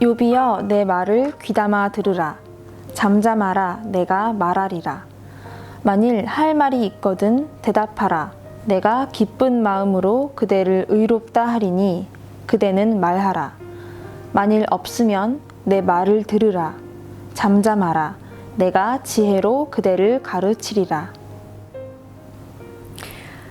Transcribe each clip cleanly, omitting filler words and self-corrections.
욥이여 내 말을 귀담아 들으라. 잠잠하라 내가 말하리라. 만일 할 말이 있거든 대답하라. 내가 기쁜 마음으로 그대를 의롭다 하리니 그대는 말하라. 만일 없으면 내 말을 들으라. 잠잠하라. 내가 지혜로 그대를 가르치리라.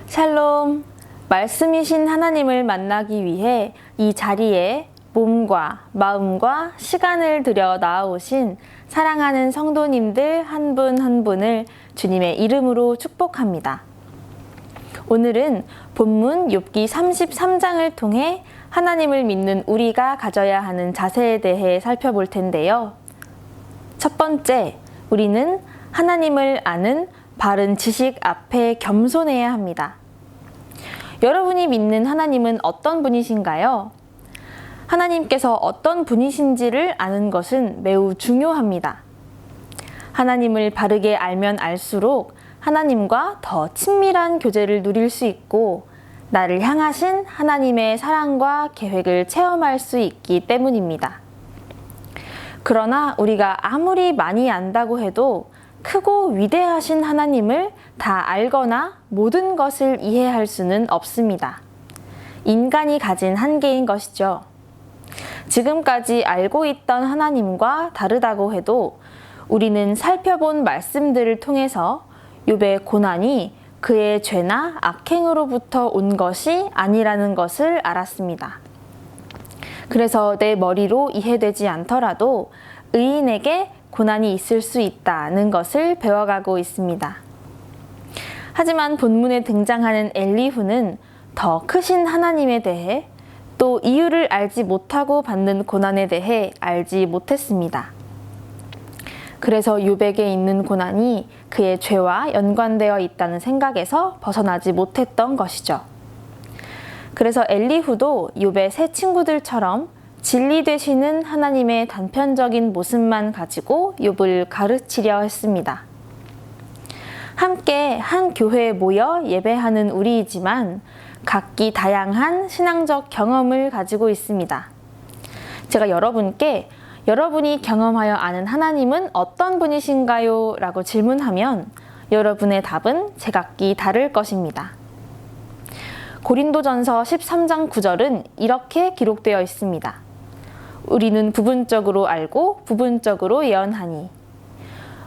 샬롬. 말씀이신 하나님을 만나기 위해 이 자리에 몸과 마음과 시간을 들여 나아오신 사랑하는 성도님들 한 분 한 분을 주님의 이름으로 축복합니다. 오늘은 본문 욥기 33장을 통해 하나님을 믿는 우리가 가져야 하는 자세에 대해 살펴볼 텐데요. 첫 번째, 우리는 하나님을 아는 바른 지식 앞에 겸손해야 합니다. 여러분이 믿는 하나님은 어떤 분이신가요? 하나님께서 어떤 분이신지를 아는 것은 매우 중요합니다. 하나님을 바르게 알면 알수록 하나님과 더 친밀한 교제를 누릴 수 있고 나를 향하신 하나님의 사랑과 계획을 체험할 수 있기 때문입니다. 그러나 우리가 아무리 많이 안다고 해도 크고 위대하신 하나님을 다 알거나 모든 것을 이해할 수는 없습니다. 인간이 가진 한계인 것이죠. 지금까지 알고 있던 하나님과 다르다고 해도 우리는 살펴본 말씀들을 통해서 욥의 고난이 그의 죄나 악행으로부터 온 것이 아니라는 것을 알았습니다. 그래서 내 머리로 이해되지 않더라도 의인에게 고난이 있을 수 있다는 것을 배워가고 있습니다. 하지만 본문에 등장하는 엘리후는 더 크신 하나님에 대해 또 이유를 알지 못하고 받는 고난에 대해 알지 못했습니다. 그래서 욥에게 있는 고난이 그의 죄와 연관되어 있다는 생각에서 벗어나지 못했던 것이죠. 그래서 엘리후도 욥의 새 친구들처럼 진리 되시는 하나님의 단편적인 모습만 가지고 욥을 가르치려 했습니다. 함께 한 교회에 모여 예배하는 우리이지만 각기 다양한 신앙적 경험을 가지고 있습니다. 제가 여러분께 여러분이 경험하여 아는 하나님은 어떤 분이신가요? 라고 질문하면 여러분의 답은 제각기 다를 것입니다. 고린도전서 13장 9절은 이렇게 기록되어 있습니다. 우리는 부분적으로 알고 부분적으로 예언하니.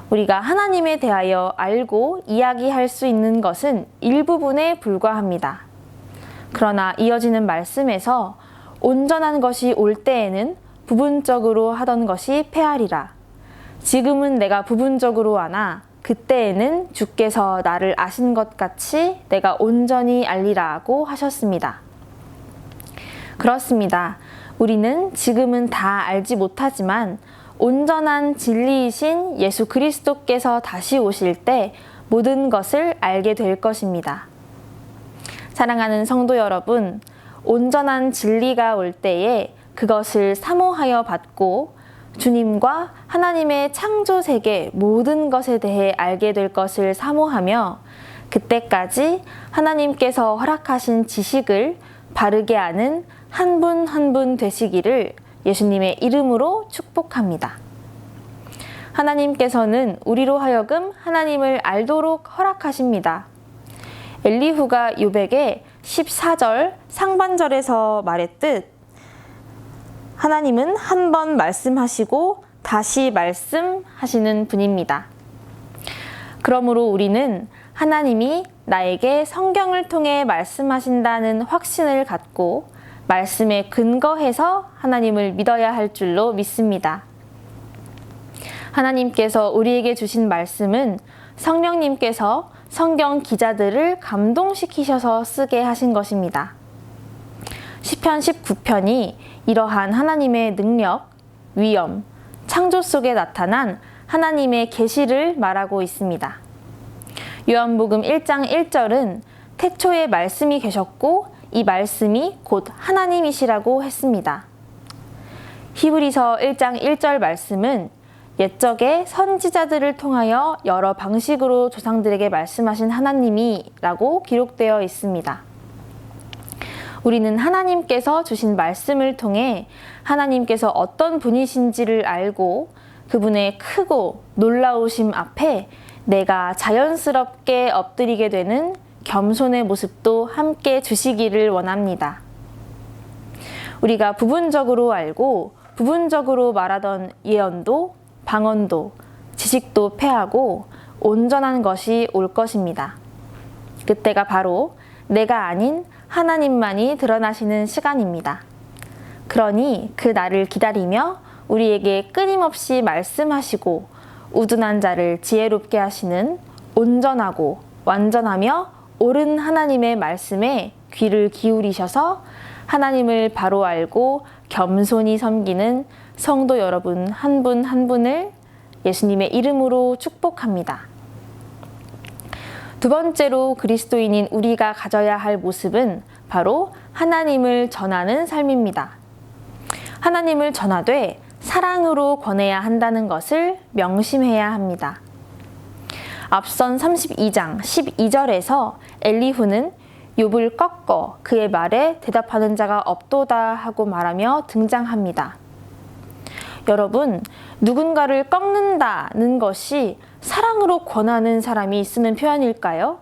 우리가 하나님에 대하여 알고 이야기할 수 있는 것은 일부분에 불과합니다. 그러나 이어지는 말씀에서 온전한 것이 올 때에는 부분적으로 하던 것이 패하리라. 지금은 내가 부분적으로 아나 그때에는 주께서 나를 아신 것 같이 내가 온전히 알리라고 하셨습니다. 그렇습니다. 우리는 지금은 다 알지 못하지만 온전한 진리이신 예수 그리스도께서 다시 오실 때 모든 것을 알게 될 것입니다. 사랑하는 성도 여러분, 온전한 진리가 올 때에 그것을 사모하여 받고 주님과 하나님의 창조 세계 모든 것에 대해 알게 될 것을 사모하며 그때까지 하나님께서 허락하신 지식을 바르게 아는 한 분 한 분 되시기를 예수님의 이름으로 축복합니다. 하나님께서는 우리로 하여금 하나님을 알도록 허락하십니다. 엘리후가 욥에게 14절 상반절에서 말했듯 하나님은 한 번 말씀하시고 다시 말씀하시는 분입니다. 그러므로 우리는 하나님이 나에게 성경을 통해 말씀하신다는 확신을 갖고 말씀에 근거해서 하나님을 믿어야 할 줄로 믿습니다. 하나님께서 우리에게 주신 말씀은 성령님께서 성경 기자들을 감동시키셔서 쓰게 하신 것입니다. 시편 19편이 이러한 하나님의 능력, 위엄, 창조 속에 나타난 하나님의 계시를 말하고 있습니다. 요한복음 1장 1절은 태초에 말씀이 계셨고 이 말씀이 곧 하나님이시라고 했습니다. 히브리서 1장 1절 말씀은 옛적에 선지자들을 통하여 여러 방식으로 조상들에게 말씀하신 하나님이라고 기록되어 있습니다. 우리는 하나님께서 주신 말씀을 통해 하나님께서 어떤 분이신지를 알고 그분의 크고 놀라우심 앞에 내가 자연스럽게 엎드리게 되는 겸손의 모습도 함께 주시기를 원합니다. 우리가 부분적으로 알고 부분적으로 말하던 예언도, 방언도, 지식도 패하고 온전한 것이 올 것입니다. 그때가 바로 내가 아닌 하나님만이 드러나시는 시간입니다. 그러니 그 날을 기다리며 우리에게 끊임없이 말씀하시고 우둔한 자를 지혜롭게 하시는 온전하고 완전하며 옳은 하나님의 말씀에 귀를 기울이셔서 하나님을 바로 알고 겸손히 섬기는 성도 여러분 한 분 한 분을 예수님의 이름으로 축복합니다. 두 번째로 그리스도인인 우리가 가져야 할 모습은 바로 하나님을 전하는 삶입니다. 하나님을 전하되 사랑으로 권해야 한다는 것을 명심해야 합니다. 앞선 32장 12절에서 엘리후는 욥을 꺾어 그의 말에 대답하는 자가 없도다 하고 말하며 등장합니다. 여러분, 누군가를 꺾는다는 것이 사랑으로 권하는 사람이 쓰는 표현일까요?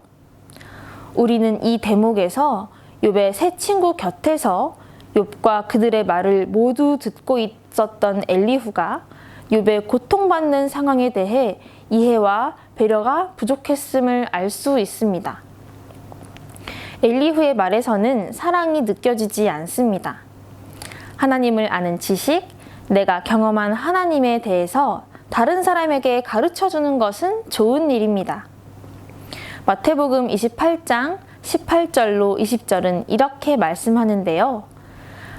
우리는 이 대목에서 욥의 세 친구 곁에서 욥과 그들의 말을 모두 듣고 있었던 엘리후가 욥의 고통받는 상황에 대해 이해와 배려가 부족했음을 알 수 있습니다. 엘리후의 말에서는 사랑이 느껴지지 않습니다. 하나님을 아는 지식, 내가 경험한 하나님에 대해서 다른 사람에게 가르쳐주는 것은 좋은 일입니다. 마태복음 28장 18절로 20절은 이렇게 말씀하는데요.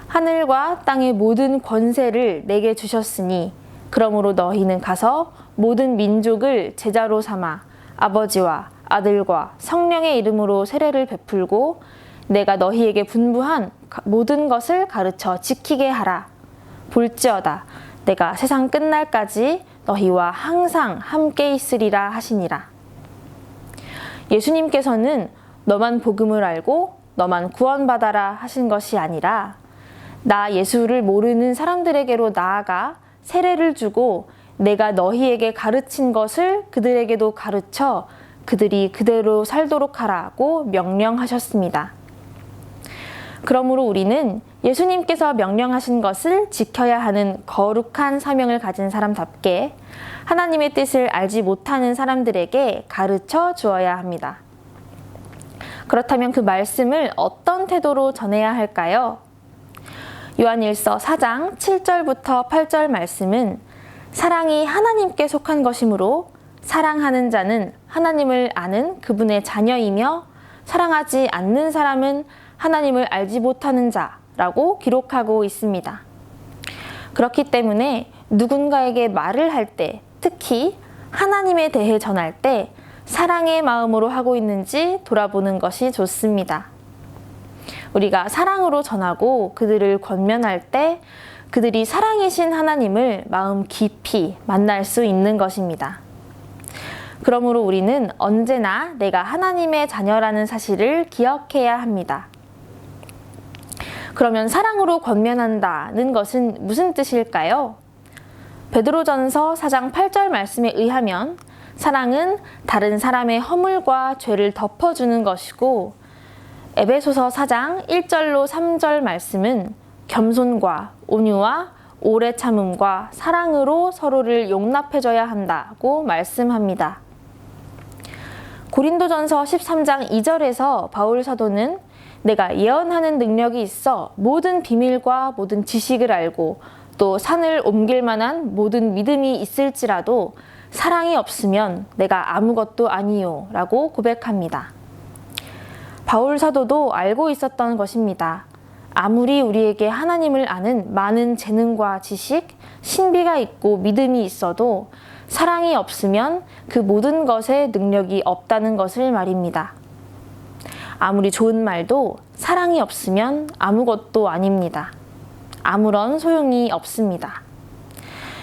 하늘과 땅의 모든 권세를 내게 주셨으니 그러므로 너희는 가서 모든 민족을 제자로 삼아 아버지와 아들과 성령의 이름으로 세례를 베풀고 내가 너희에게 분부한 모든 것을 가르쳐 지키게 하라. 볼지어다 내가 세상 끝날까지 너희와 항상 함께 있으리라 하시니라. 예수님께서는 너만 복음을 알고 너만 구원받아라 하신 것이 아니라 나 예수를 모르는 사람들에게로 나아가 세례를 주고 내가 너희에게 가르친 것을 그들에게도 가르쳐 그들이 그대로 살도록 하라고 명령하셨습니다. 그러므로 우리는 예수님께서 명령하신 것을 지켜야 하는 거룩한 사명을 가진 사람답게 하나님의 뜻을 알지 못하는 사람들에게 가르쳐 주어야 합니다. 그렇다면 그 말씀을 어떤 태도로 전해야 할까요? 요한일서 4장 7절부터 8절 말씀은 사랑이 하나님께 속한 것이므로 사랑하는 자는 하나님을 아는 그분의 자녀이며 사랑하지 않는 사람은 하나님을 알지 못하는 자라고 기록하고 있습니다. 그렇기 때문에 누군가에게 말을 할 때, 특히 하나님에 대해 전할 때 사랑의 마음으로 하고 있는지 돌아보는 것이 좋습니다. 우리가 사랑으로 전하고 그들을 권면할 때 그들이 사랑이신 하나님을 마음 깊이 만날 수 있는 것입니다. 그러므로 우리는 언제나 내가 하나님의 자녀라는 사실을 기억해야 합니다. 그러면 사랑으로 권면한다는 것은 무슨 뜻일까요? 베드로전서 4장 8절 말씀에 의하면 사랑은 다른 사람의 허물과 죄를 덮어주는 것이고 에베소서 4장 1절로 3절 말씀은 겸손과 온유와 오래 참음과 사랑으로 서로를 용납해줘야 한다고 말씀합니다. 고린도전서 13장 2절에서 바울 사도는 내가 예언하는 능력이 있어 모든 비밀과 모든 지식을 알고 또 산을 옮길 만한 모든 믿음이 있을지라도 사랑이 없으면 내가 아무것도 아니요 라고 고백합니다. 바울 사도도 알고 있었던 것입니다. 아무리 우리에게 하나님을 아는 많은 재능과 지식, 신비가 있고 믿음이 있어도 사랑이 없으면 그 모든 것에 능력이 없다는 것을 말입니다. 아무리 좋은 말도 사랑이 없으면 아무것도 아닙니다. 아무런 소용이 없습니다.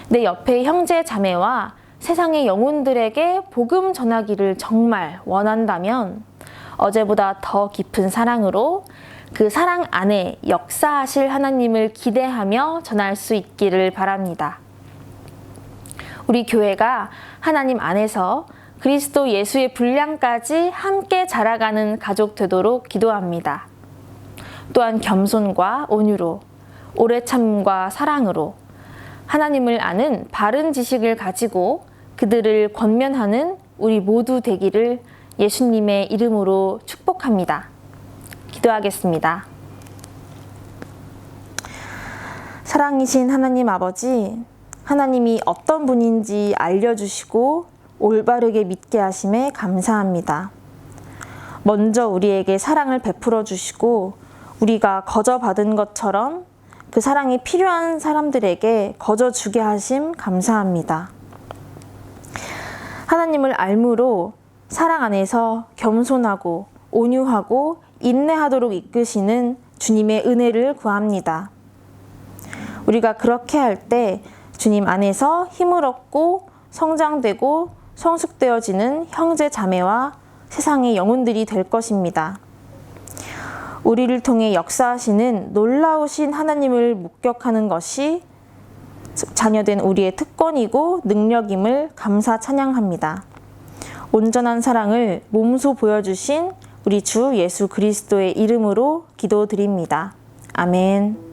내 옆의 형제 자매와 세상의 영혼들에게 복음 전하기를 정말 원한다면 어제보다 더 깊은 사랑으로 그 사랑 안에 역사하실 하나님을 기대하며 전할 수 있기를 바랍니다. 우리 교회가 하나님 안에서 그리스도 예수의 분량까지 함께 자라가는 가족 되도록 기도합니다. 또한 겸손과 온유로, 오래 참음과 사랑으로 하나님을 아는 바른 지식을 가지고 그들을 권면하는 우리 모두 되기를 예수님의 이름으로 축복합니다. 기도하겠습니다. 사랑이신 하나님 아버지, 하나님이 어떤 분인지 알려주시고 올바르게 믿게 하심에 감사합니다. 먼저 우리에게 사랑을 베풀어 주시고 우리가 거저 받은 것처럼 그 사랑이 필요한 사람들에게 거저 주게 하심 감사합니다. 하나님을 알므로 사랑 안에서 겸손하고 온유하고 인내하도록 이끄시는 주님의 은혜를 구합니다. 우리가 그렇게 할 때 주님 안에서 힘을 얻고 성장되고 성숙되어지는 형제 자매와 세상의 영혼들이 될 것입니다. 우리를 통해 역사하시는 놀라우신 하나님을 목격하는 것이 자녀된 우리의 특권이고 능력임을 감사 찬양합니다. 온전한 사랑을 몸소 보여주신 우리 주 예수 그리스도의 이름으로 기도드립니다. 아멘.